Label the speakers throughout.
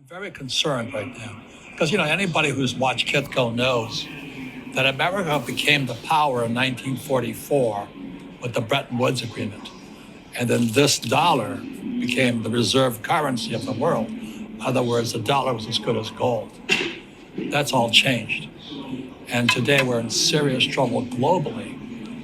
Speaker 1: very concerned right now because, anybody who's watched Kitco knows that America became the power in 1944 with the Bretton Woods Agreement. And then this dollar became the reserve currency of the world. In other words, the dollar was as good as gold. That's all changed. And today we're in serious trouble globally,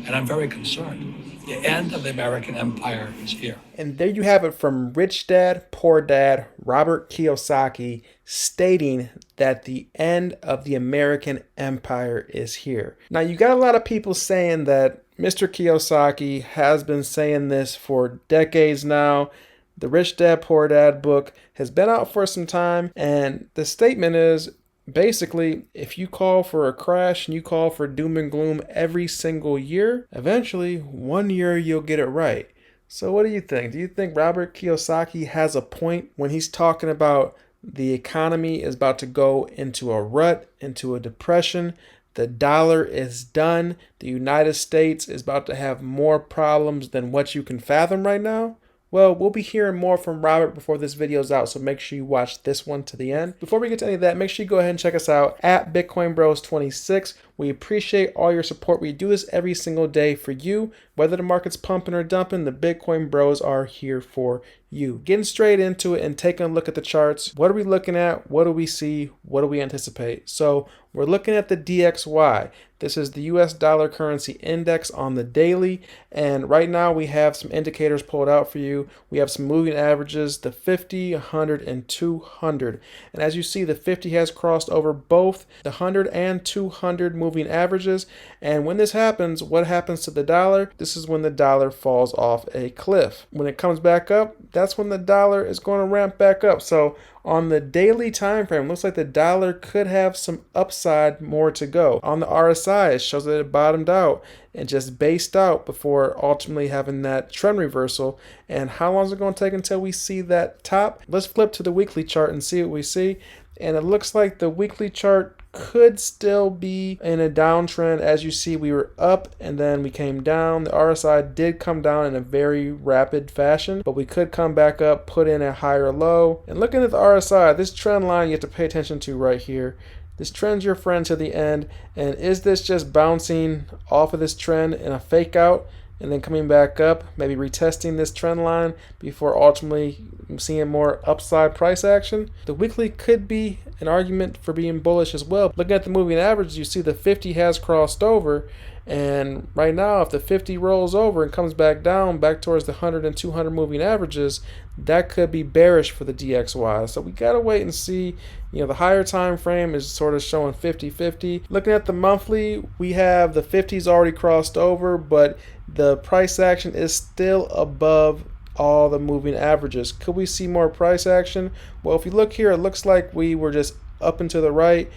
Speaker 1: and I'm very concerned. The end of the American empire is here.
Speaker 2: And there you have it from Rich Dad, Poor Dad, Robert Kiyosaki, stating that the end of the American empire is here. Now, you got a lot of people saying that Mr. Kiyosaki has been saying this for decades now. The Rich Dad, Poor Dad book has been out for some time, and the statement is basically, if you call for a crash and you call for doom and gloom every single year, eventually one year you'll get it right. So what do you think? Do you think Robert Kiyosaki has a point when he's talking about the economy is about to go into a rut, into a depression? The dollar is done. The United States is about to have more problems than what you can fathom right now? Well, we'll be hearing more from Robert before this video's out, so make sure you watch this one to the end. Before we get to any of that, make sure you go ahead and check us out at Bitcoin Bros 26. We appreciate all your support. We do this every single day for you. Whether the market's pumping or dumping, the Bitcoin Bros are here for you. Getting straight into it and taking a look at the charts. What are we looking at? What do we see? What do we anticipate? So we're looking at the DXY. This is the US dollar currency index on the daily. And right now we have some indicators pulled out for you. We have some moving averages, the 50, 100, and 200. And as you see, the 50 has crossed over both the 100 and 200 moving averages. And when this happens, what happens to the dollar? This is when the dollar falls off a cliff. When it comes back up, that's when the dollar is going to ramp back up. So on the daily time frame, looks like the dollar could have some upside more to go. On the RSI, it shows that it bottomed out and just based out before ultimately having that trend reversal. And how long is it going to take until we see that top? Let's flip to the weekly chart and see what we see. And it looks like the weekly chart could still be in a downtrend. As you see, we were up and then we came down. The RSI did come down in a very rapid fashion, but we could come back up, put in a higher low. And looking at the RSI, this trend line you have to pay attention to right here. This trend's your friend to the end. And is this just bouncing off of this trend in a fake out and then coming back up, maybe retesting this trend line before ultimately seeing more upside price action? The weekly could be an argument for being bullish as well. Looking at the moving average, you see the 50 has crossed over, and right now if the 50 rolls over and comes back down back towards the 100 and 200 moving averages, that could be bearish for the DXY. So we gotta wait and see. The higher time frame is sort of showing 50-50. Looking at the monthly, we have the 50s already crossed over, but the price action is still above all the moving averages. Could we see more price action? Well, if you look here, it looks like we were just up and to the right,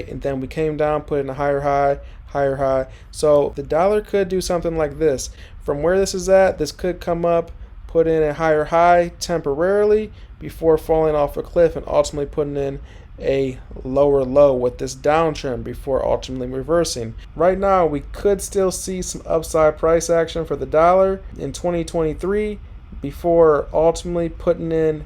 Speaker 2: and then we came down, put in a higher high. So the dollar could do something like this. From where this is at, this could come up, put in a higher high temporarily before falling off a cliff and ultimately putting in a lower low with this downtrend before ultimately reversing. Right now, we could still see some upside price action for the dollar in 2023 before ultimately putting in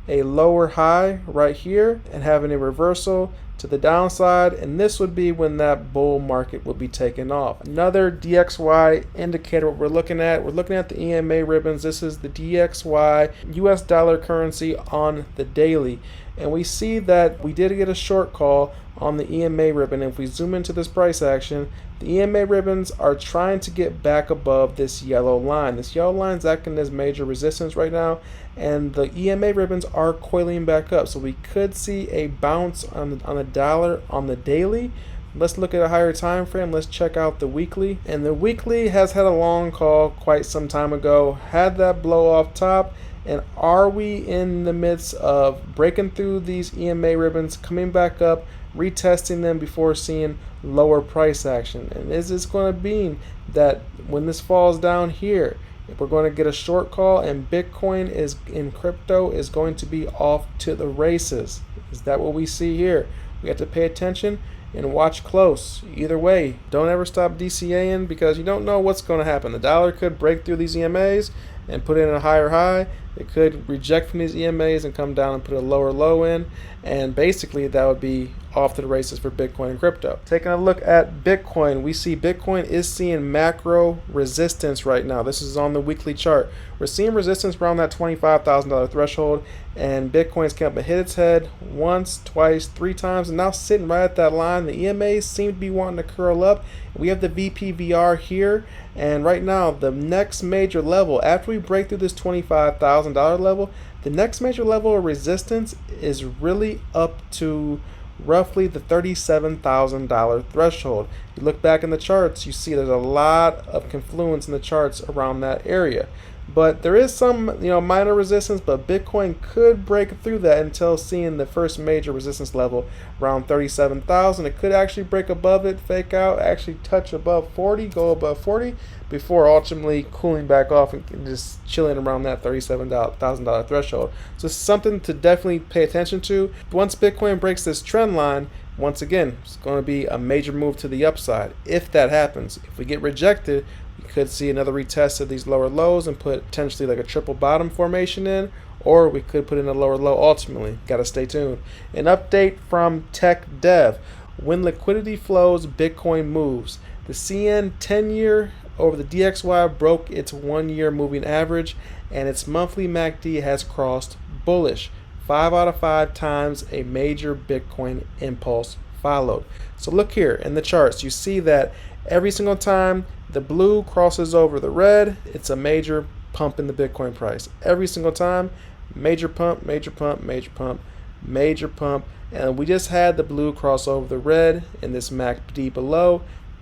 Speaker 2: a lower high right here and having a reversal to the downside, and this would be when that bull market would be taken off. Another DXY indicator what we're looking at the EMA ribbons. This is the DXY US dollar currency on the daily, and we see that we did get a short call on the EMA ribbon. If we zoom into this price action, the EMA ribbons are trying to get back above this yellow line. This yellow line is acting as major resistance right now, and the EMA ribbons are coiling back up. So we could see a bounce on the dollar on the daily. Let's look at a higher time frame. Let's check out the weekly. And the weekly has had a long call quite some time ago, had that blow off top. And are we in the midst of breaking through these EMA ribbons, coming back up, retesting them before seeing lower price action? And is this going to mean that when this falls down here, if we're going to get a short call and Bitcoin in crypto is going to be off to the races? Is that what we see here? We have to pay attention and watch close. Either way, don't ever stop DCAing because you don't know what's going to happen. The dollar could break through these EMAs and put in a higher high. It could reject from these EMAs and come down and put a lower low in. And basically, that would be off to the races for Bitcoin and crypto. Taking a look at Bitcoin, we see Bitcoin is seeing macro resistance right now. This is on the weekly chart. We're seeing resistance around that $25,000 threshold, and Bitcoin's come up and hit its head once, twice, three times, and now sitting right at that line. The EMAs seem to be wanting to curl up. We have the VPVR here, and right now the next major level, after we break through this $25,000 level, the next major level of resistance is really up to roughly the $37,000 threshold. You look back in the charts, you see there's a lot of confluence in the charts around that area. But there is some, minor resistance, but Bitcoin could break through that until seeing the first major resistance level around 37,000. It could actually break above it, fake out, actually touch above 40, go above 40, before ultimately cooling back off and just chilling around that $37,000 threshold. So it's something to definitely pay attention to. Once Bitcoin breaks this trend line, once again, it's going to be a major move to the upside. If that happens, if we get rejected, we could see another retest of these lower lows and put potentially like a triple bottom formation in, or we could put in a lower low ultimately. Got to stay tuned. An update from Tech Dev. When liquidity flows, Bitcoin moves. The CN 10-year over the DXY broke its 1-year moving average, and its monthly MACD has crossed bullish. 5 out of 5 times a major Bitcoin impulse followed. So look here in the charts, you see that every single time the blue crosses over the red, it's a major pump in the Bitcoin price. Every single time, major pump, major pump, major pump, major pump. And we just had the blue cross over the red in this MACD below.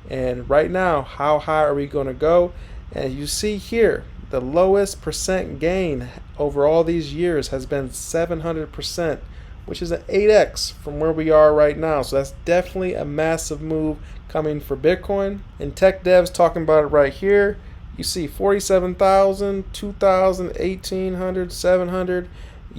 Speaker 2: And right now, how high are we going to go? And you see here, the lowest percent gain over all these years has been 700%, which is an 8x from where we are right now. So that's definitely a massive move coming for Bitcoin. And Tech Dev's talking about it right here. You see 47,000, 2,000, 1,800, 700,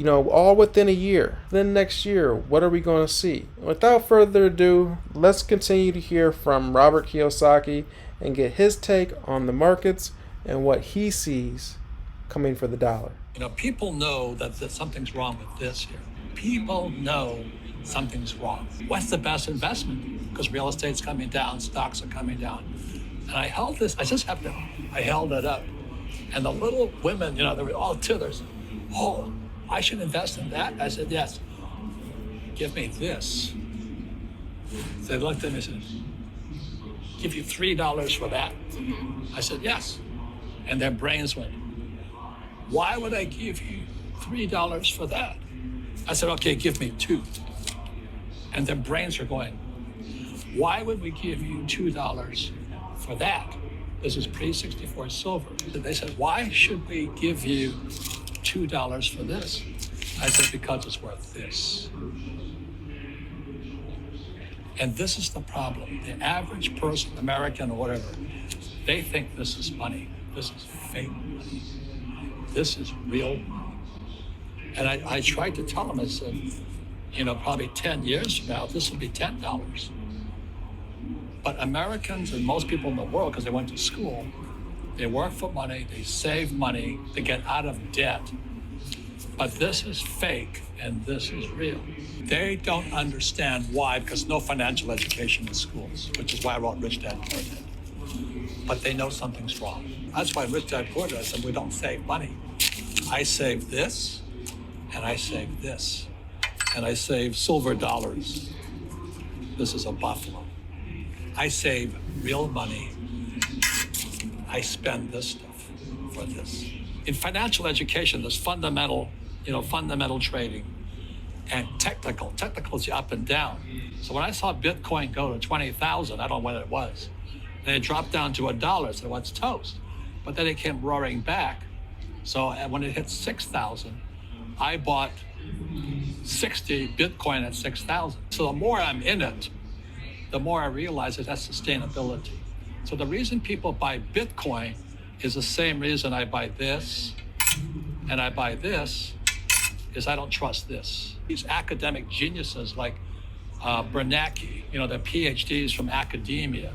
Speaker 2: all within a year. Then next year, what are we going to see? Without further ado, let's continue to hear from Robert Kiyosaki and get his take on the markets and what he sees coming for the dollar.
Speaker 1: People know that something's wrong with this here. People know something's wrong. What's the best investment? Because real estate's coming down, stocks are coming down. And I held this, I held it up. And the little women, they were all tithers. Oh, I should invest in that? I said, yes. Give me this. So they looked at me and said, give you $3 for that. I said, yes. And their brains went, why would I give you $3 for that? I said, okay, give me 2. And their brains are going, why would we give you $2 for that? This is pre-64 silver. They said, why should we give you $2 for this? I said, because it's worth this. And this is the problem. The average person, American or whatever, they think this is money. This is fake money. This is real money. And I tried to tell them, I said, probably 10 years from now, this will be $10. But Americans and most people in the world, because they went to school, they work for money, they save money, they get out of debt. But this is fake and this is real. They don't understand why, because no financial education in schools, which is why I wrote Rich Dad Poor Dad. But they know something's wrong. That's why Rich Dad Poor Dad said we don't save money. I save this, and I save this, and I save silver dollars. This is a buffalo. I save real money. I spend this stuff for this. In financial education, there's fundamental trading and technical. Technical is up and down. So when I saw Bitcoin go to 20,000, I don't know when it was, and it dropped down to $1, so it's toast. But then it came roaring back. So when it hit 6,000, I bought 60 Bitcoin at 6,000. So the more I'm in it, the more I realize it has sustainability. So the reason people buy Bitcoin is the same reason I buy this and I buy this, is I don't trust this. These academic geniuses like Bernanke, the PhDs from academia,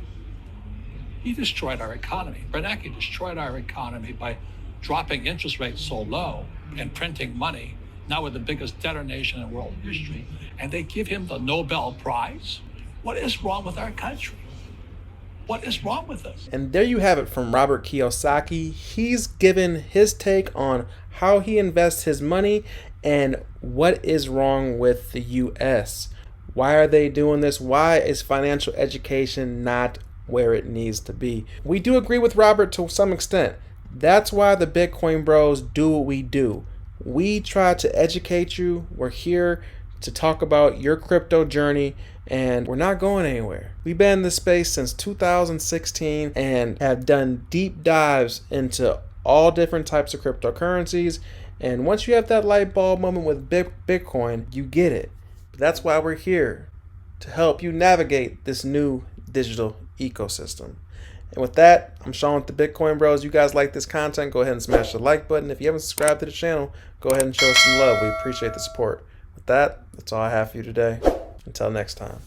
Speaker 1: he destroyed our economy. Bernanke destroyed our economy by dropping interest rates so low and printing money. Now we're the biggest debtor nation in world history, and they give him the Nobel Prize. What is wrong with our country? What is wrong with us?
Speaker 2: And there you have it from Robert Kiyosaki. He's given his take on how he invests his money and what is wrong with the US. Why are they doing this? Why is financial education not where it needs to be? We do agree with Robert to some extent. That's why the Bitcoin Bros do what we do. We try to educate you. We're here to talk about your crypto journey, and we're not going anywhere. We've been in this space since 2016 and have done deep dives into all different types of cryptocurrencies. And once you have that light bulb moment with Bitcoin, you get it. But that's why we're here, to help you navigate this new digital ecosystem. And with that, I'm Sean with the Bitcoin Bros. You guys like this content, go ahead and smash the like button. If you haven't subscribed to the channel, go ahead and show us some love. We appreciate the support. With that, that's all I have for you today. Until next time.